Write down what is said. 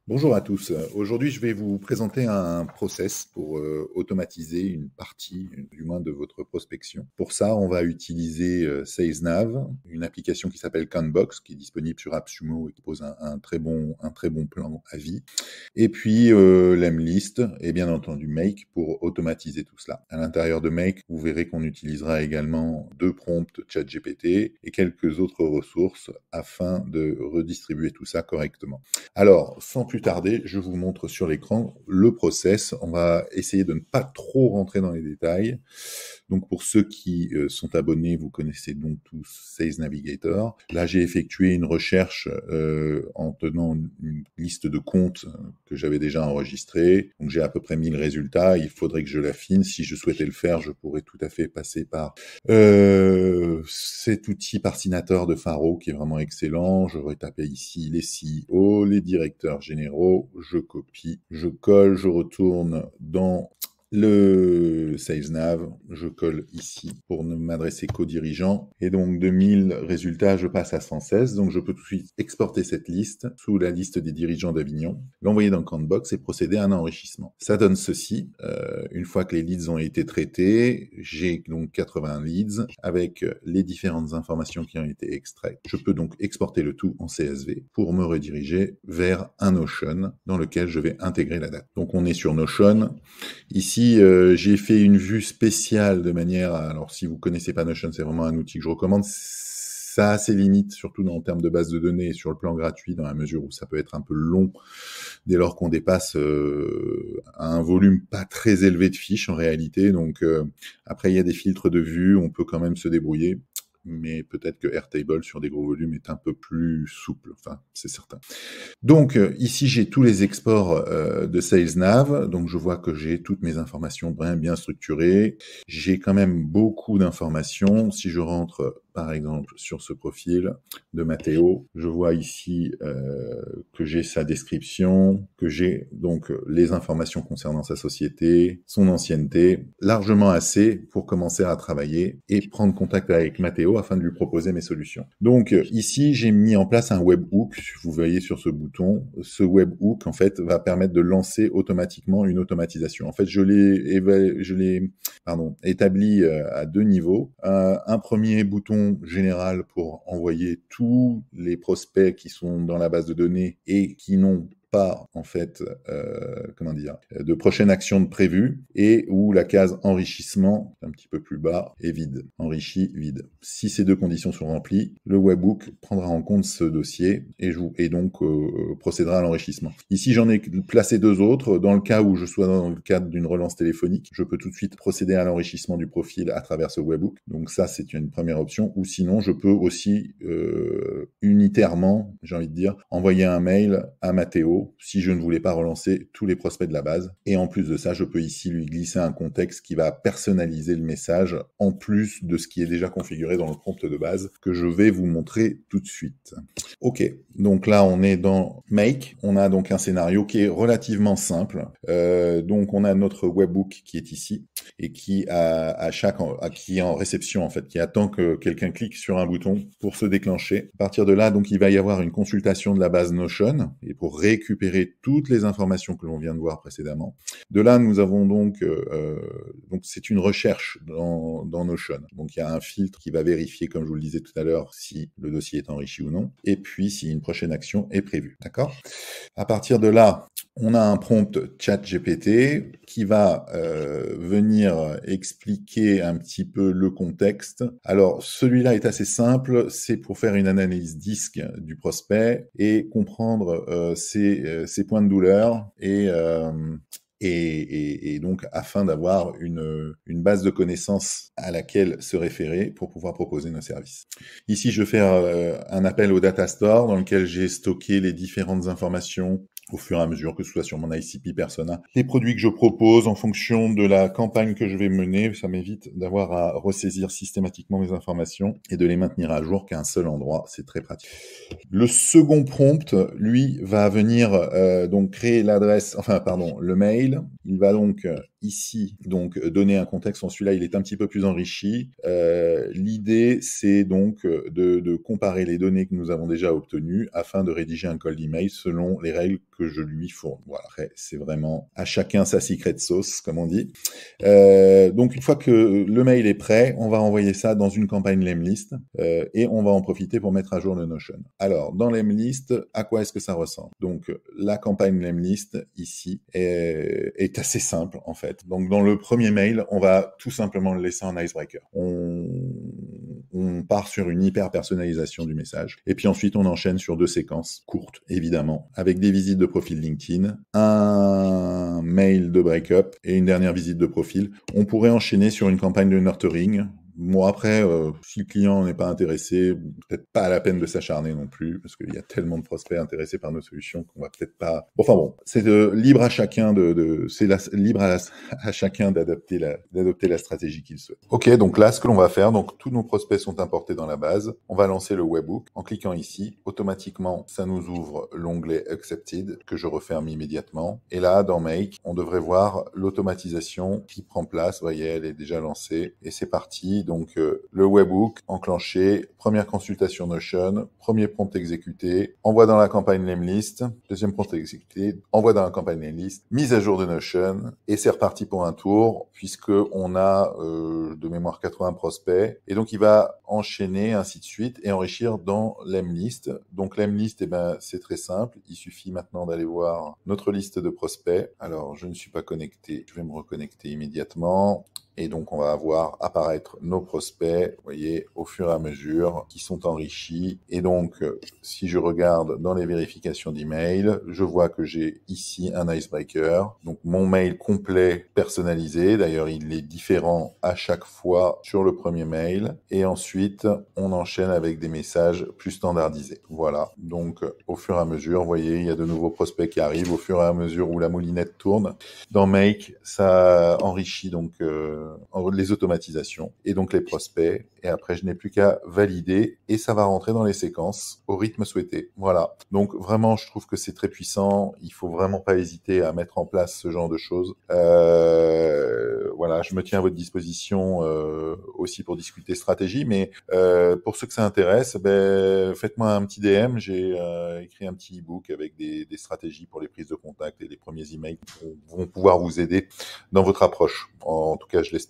Bonjour à tous. Aujourd'hui, je vais vous présenter un process pour automatiser une partie, du moins, de votre prospection. Pour ça, on va utiliser SalesNav, une application qui s'appelle Canbox, qui est disponible sur AppSumo et qui pose un très bon plan à vie. Et puis Lemlist et bien entendu Make pour automatiser tout cela. À l'intérieur de Make, vous verrez qu'on utilisera également 2 prompts ChatGPT et quelques autres ressources afin de redistribuer tout ça correctement. Alors, sans plus tarder, je vous montre sur l'écran le process. On va essayer de ne pas trop rentrer dans les détails. Donc, pour ceux qui sont abonnés, vous connaissez donc tous Sales Navigator. Là, j'ai effectué une recherche en tenant une liste de comptes que j'avais déjà enregistrés. Donc, j'ai à peu près 1000 résultats. Il faudrait que je l'affine. Si je souhaitais le faire, je pourrais tout à fait passer par cet outil Parcinator de Faro qui est vraiment excellent. Je vais taper ici les CEO, les directeurs généraux. Je copie, je colle, je retourne dans le SalesNav, je colle ici pour ne m'adresser qu'aux dirigeants. Et donc, de 1000 résultats, je passe à 116. Donc, je peux tout de suite exporter cette liste sous la liste des dirigeants d'Avignon, l'envoyer dans Canbox et procéder à un enrichissement. Ça donne ceci. Une fois que les leads ont été traités, j'ai donc 80 leads avec les différentes informations qui ont été extraites. Je peux donc exporter le tout en CSV pour me rediriger vers un Notion dans lequel je vais intégrer la date. Donc, on est sur Notion. Ici, j'ai fait une vue spéciale de manière à... Alors, si vous connaissez pas Notion, c'est vraiment un outil que je recommande. Ça a ses limites, surtout en termes de base de données et sur le plan gratuit, dans la mesure où ça peut être un peu long dès lors qu'on dépasse un volume pas très élevé de fiches en réalité. Donc, après, il y a des filtres de vue, on peut quand même se débrouiller. Mais peut-être que Airtable sur des gros volumes est un peu plus souple, enfin c'est certain. Donc ici j'ai tous les exports de SalesNav, donc je vois que j'ai toutes mes informations bien structurées. J'ai quand même beaucoup d'informations. Si je rentre par exemple sur ce profil de Matteo, je vois ici que j'ai sa description, que j'ai donc les informations concernant sa société, son ancienneté, largement assez pour commencer à travailler et prendre contact avec Matteo afin de lui proposer mes solutions. Donc ici j'ai mis en place un webhook, vous voyez sur ce bouton. Ce webhook en fait va permettre de lancer automatiquement une automatisation. En fait je l'ai établi à 2 niveaux. Un premier bouton général pour envoyer tous les prospects qui sont dans la base de données et qui n'ont pas en fait de prochaine action de prévue et où la case enrichissement un petit peu plus bas est vide, enrichi vide. Si ces deux conditions sont remplies, le webhook prendra en compte ce dossier et donc procédera à l'enrichissement. Ici j'en ai placé 2 autres. Dans le cas où je sois dans le cadre d'une relance téléphonique, je peux tout de suite procéder à l'enrichissement du profil à travers ce webhook. Donc ça c'est une première option. Ou sinon je peux aussi unitairement, j'ai envie de dire, envoyer un mail à Matteo si je ne voulais pas relancer tous les prospects de la base. Et en plus de ça, je peux ici lui glisser un contexte qui va personnaliser le message en plus de ce qui est déjà configuré dans le prompt de base que je vais vous montrer tout de suite. Ok, donc là on est dans Make. On a donc un scénario qui est relativement simple. Donc on a notre webhook qui est ici et qui qui est en réception en fait, qui attend que quelqu'un clique sur un bouton pour se déclencher. À partir de là, donc il va y avoir une consultation de la base Notion et pour récupérer toutes les informations que l'on vient de voir précédemment. De là, nous avons donc c'est une recherche dans Notion. Donc il y a un filtre qui va vérifier, comme je vous le disais tout à l'heure, si le dossier est enrichi ou non, et puis si une prochaine action est prévue. D'accord ? À partir de là, on a un prompt ChatGPT qui va venir expliquer un petit peu le contexte. Alors, celui-là est assez simple, c'est pour faire une analyse disque du prospect et comprendre ses points de douleur et donc afin d'avoir une base de connaissances à laquelle se référer pour pouvoir proposer nos services. Ici, je fais un appel au data store dans lequel j'ai stocké les différentes informations au fur et à mesure, que ce soit sur mon ICP persona, les produits que je propose en fonction de la campagne que je vais mener. Ça m'évite d'avoir à ressaisir systématiquement mes informations et de les maintenir à jour qu'à un seul endroit. C'est très pratique. Le second prompt, lui, va venir donc créer le mail. Il va donc ici donc donner un contexte. Celui-là, il est un petit peu plus enrichi. L'idée, c'est donc de comparer les données que nous avons déjà obtenues afin de rédiger un cold email selon les règles que je lui fournis. Voilà, après, c'est vraiment à chacun sa secret sauce, comme on dit. Donc une fois que le mail est prêt, on va envoyer ça dans une campagne Lemlist et on va en profiter pour mettre à jour le Notion. Alors dans Lemlist, à quoi est-ce que ça ressemble? Donc la campagne Lemlist ici est assez simple en fait. Donc dans le premier mail, on va tout simplement le laisser en icebreaker. On part sur une hyper personnalisation du message et puis ensuite on enchaîne sur 2 séquences courtes évidemment avec des visites de profil LinkedIn, un mail de break-up et une dernière visite de profil. On pourrait enchaîner sur une campagne de nurturing. Bon, après, si le client n'est pas intéressé, peut-être pas à la peine de s'acharner non plus, parce qu'il y a tellement de prospects intéressés par nos solutions qu'on va peut-être pas... Enfin bon, c'est libre à chacun libre à chacun d'adopter la stratégie qu'il souhaite. Ok, donc là, ce que l'on va faire, donc tous nos prospects sont importés dans la base. On va lancer le webhook. En cliquant ici, automatiquement, ça nous ouvre l'onglet Accepted, que je referme immédiatement. Et là, dans Make, on devrait voir l'automatisation qui prend place. Vous voyez, elle est déjà lancée. Et c'est parti. Donc, le webhook enclenché, première consultation Notion, premier prompt exécuté, envoi dans la campagne Lemlist, deuxième prompt exécuté, envoi dans la campagne Lemlist, mise à jour de Notion, et c'est reparti pour un tour, puisque on a de mémoire 80 prospects, et donc il va enchaîner ainsi de suite et enrichir dans Lemlist. Donc Lemlist, eh ben, c'est très simple, il suffit maintenant d'aller voir notre liste de prospects. Alors, je ne suis pas connecté, je vais me reconnecter immédiatement. Et donc, on va voir apparaître nos prospects, vous voyez, au fur et à mesure, qui sont enrichis. Et donc, si je regarde dans les vérifications d'email, je vois que j'ai ici un icebreaker. Donc, mon mail complet personnalisé. D'ailleurs, il est différent à chaque fois sur le premier mail. Et ensuite, on enchaîne avec des messages plus standardisés. Voilà. Donc, au fur et à mesure, vous voyez, il y a de nouveaux prospects qui arrivent au fur et à mesure où la moulinette tourne. Dans Make, ça enrichit donc les automatisations et donc les prospects. Et après, je n'ai plus qu'à valider et ça va rentrer dans les séquences au rythme souhaité. Voilà. Donc vraiment, je trouve que c'est très puissant. Il faut vraiment pas hésiter à mettre en place ce genre de choses. Voilà, je me tiens à votre disposition aussi pour discuter stratégie. Mais pour ceux que ça intéresse, ben, faites-moi un petit DM. J'ai écrit un petit e-book avec des stratégies pour les prises de contact et les premiers emails qui vont pouvoir vous aider dans votre approche. En tout cas, je l'espère.